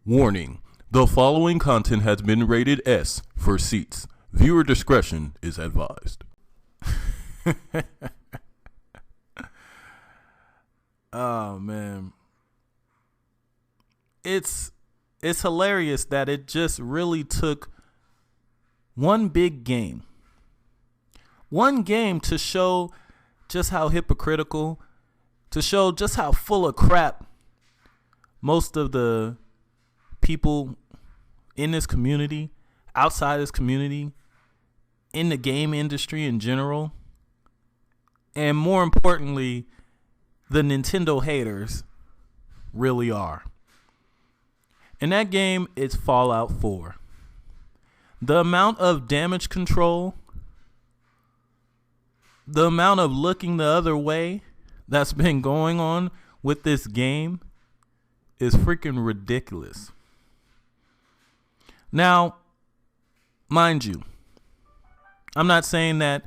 Warning: the following content has been rated S for seats. Viewer discretion is advised. Oh man. It's hilarious that it just really took one big game. One game to show just how hypocritical, to show just how full of crap most of the people in this community, outside this community, in the game industry in general, and more importantly, the Nintendo haters really are. And that game is Fallout 4. The amount of damage control, the amount of looking the other way that's been going on with this game is freaking ridiculous. Now, mind you, I'm not saying that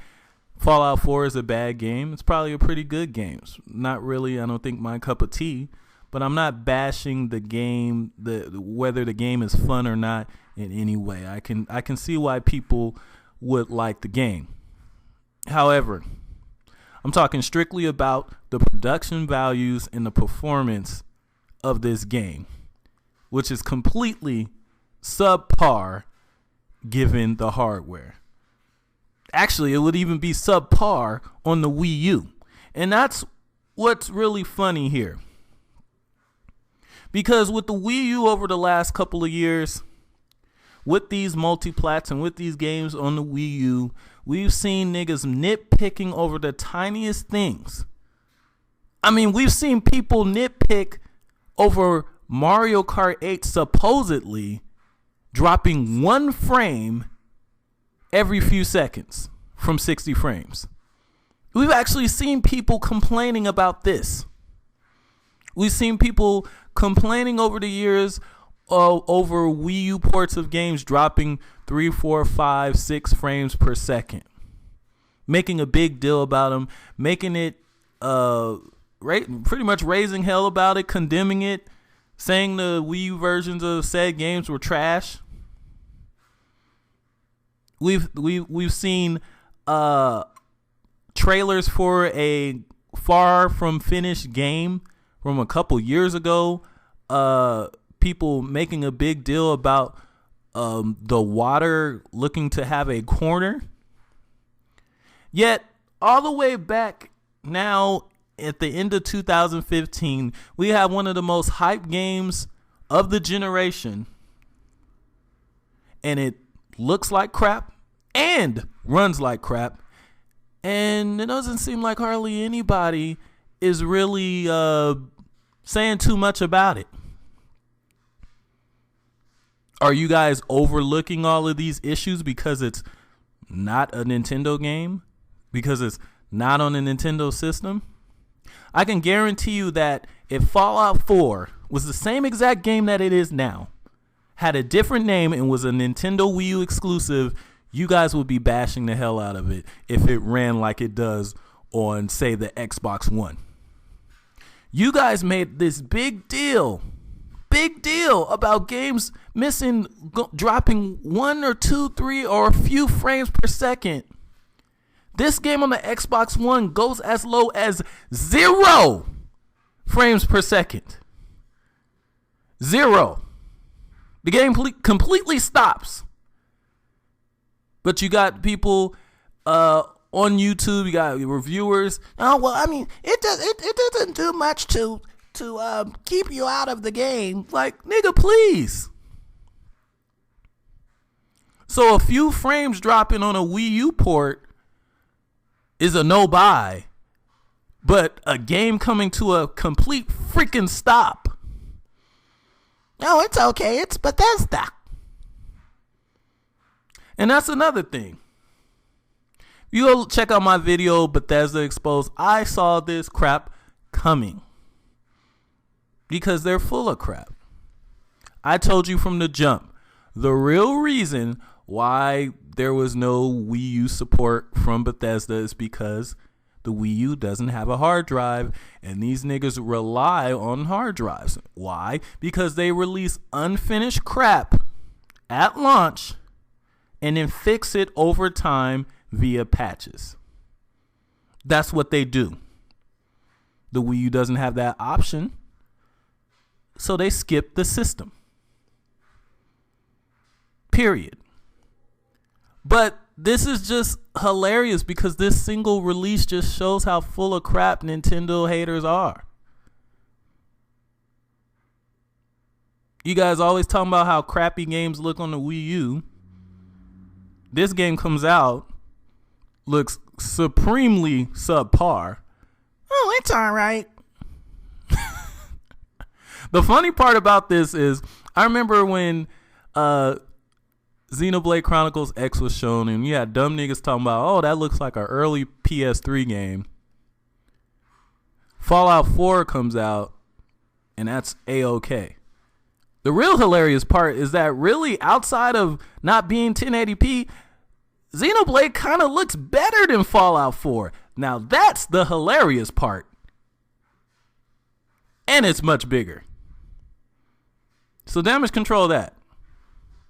Fallout 4 is a bad game. It's probably a pretty good game. It's not really, I don't think, my cup of tea, but I'm not bashing the game, whether the game is fun or not in any way. I can see why people would like the game. However, I'm talking strictly about the production values and the performance of this game, which is completely subpar given the hardware. Actually, it would even be subpar on the Wii U. And that's what's really funny here. Because with the Wii U over the last couple of years, with these multiplats and with these games on the Wii U, we've seen niggas nitpicking over the tiniest things. I mean, we've seen people nitpick over Mario Kart 8 supposedly dropping one frame every few seconds from 60 frames. We've actually seen people complaining about this. We've seen people complaining over the years over Wii U ports of games dropping 3, 4, 5, 6 frames per second. Making a big deal about them, making it pretty much raising hell about it, condemning it, saying the Wii U versions of said games were trash. We've seen trailers for a far from finished game from a couple years ago. People making a big deal about the water looking to have a corner. Yet, all the way back now at the end of 2015, we have one of the most hyped games of the generation. And it looks like crap and runs like crap. And it doesn't seem like hardly anybody is really saying too much about it. Are you guys overlooking all of these issues because it's not a Nintendo game? Because it's not on a Nintendo system? I can guarantee you that if Fallout 4 was the same exact game that it is now, had a different name and was a Nintendo Wii U exclusive, you guys would be bashing the hell out of it if it ran like it does on, say, the Xbox One. You guys made this big deal about games dropping 1 or 2, 3, or a few frames per second. This game on the Xbox One goes as low as 0 frames per second. 0. The game completely stops. But you got people on YouTube, you got reviewers. Oh, well, I mean, it doesn't do much to keep you out of the game. Like, nigga, please. So a few frames dropping on a Wii U port is a no-buy. But a game coming to a complete freaking stop. No, it's okay. It's Bethesda. And that's another thing. You go check out my video, Bethesda Exposed. I saw this crap coming. Because they're full of crap. I told you from the jump. The real reason why there was no Wii U support from Bethesda is because The Wii U doesn't have a hard drive, and these niggas rely on hard drives. Why? Because they release unfinished crap at launch and then fix it over time via patches. That's what they do. The Wii U doesn't have that option, so they skip the system. Period. But this is just hilarious because this single release just shows how full of crap Nintendo haters are. You guys always talking about how crappy games look on the Wii U. This game comes out, looks supremely subpar. Oh, it's all right. The funny part about this is I remember when Xenoblade Chronicles X was shown, and you had dumb niggas talking about, oh, that looks like an early PS3 game. Fallout 4 comes out, and that's A-OK. The real hilarious part is that really, outside of not being 1080p, Xenoblade kind of looks better than Fallout 4. Now that's the hilarious part. And it's much bigger. So damage control that.